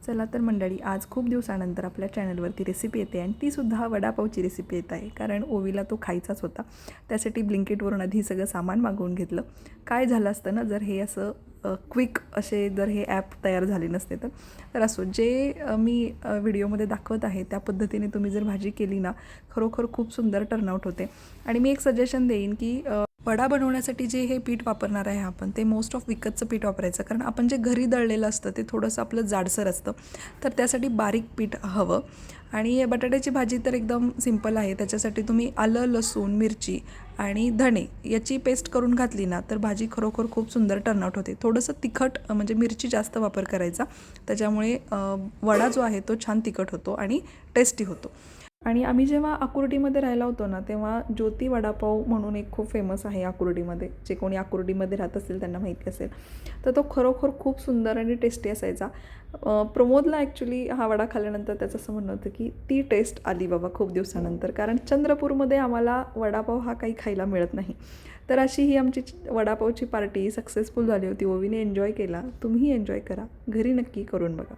चला तर मंडळी, आज खूप दिवसानंतर आपल्या चॅनलवरती रेसिपी येते आणि तीसुद्धा वडापावची रेसिपी येत आहे. कारण ओवीला तो खायचाच होता. त्यासाठी ब्लिंकिटवरून आधी सगळं सामान मागवून घेतलं. काय झालं असतं ना, जर हे असं क्विक असे जर हे ॲप तयार झाले नसते तर असो जे मी व्हिडिओमध्ये दाखवत आहे त्या पद्धतीने तुम्ही जर भाजी केली ना, खरोखर खूप सुंदर टर्नआउट होते. आणि मी एक सजेशन देईन की वडा बनवण्यासाठी जे हे पीठ वापरणार आहे आपण, ते मोस्ट ऑफ विकतचं पीठ वापरायचं. कारण आपण जे घरी दळलेलं असतं ते थोडंसं आपलं जाडसर असतं, तर त्यासाठी बारीक पीठ हवं. आणि बटाट्याची भाजी तर एकदम सिंपल आहे. त्याच्यासाठी तुम्ही आलं, लसूण, मिरची आणि धणे याची पेस्ट करून घातली ना, तर भाजी खरोखर खूप सुंदर टर्नआउट होते. थोडंसं तिखट म्हणजे मिरची जास्त वापर करायचा, त्याच्यामुळे वडा जो आहे तो छान तिखट होतो आणि टेस्टी होतो. आणि आम्ही जेव्हा आकुर्डीमध्ये राहिला होतो ना, तेव्हा ज्योती वडापाव म्हणून एक खूप फेमस आहे आकुर्डीमध्ये. जे कोणी आकुर्डीमध्ये राहत असेल त्यांना माहिती असेल. तर तो खरोखर खूप सुंदर आणि टेस्टी असायचा. प्रमोदला ॲक्च्युली हा वडा खाल्ल्यानंतर त्याचं असं म्हणणं होतं की ती टेस्ट आली बाबा खूप दिवसानंतर, कारण चंद्रपूरमध्ये आम्हाला वडापाव हा काही खायला मिळत नाही. तर अशी ही आमची वडापावची पार्टी सक्सेसफुल झाली होती. ओवीने एन्जॉय केला. तुम्हीही एन्जॉय करा. घरी नक्की करून बघा.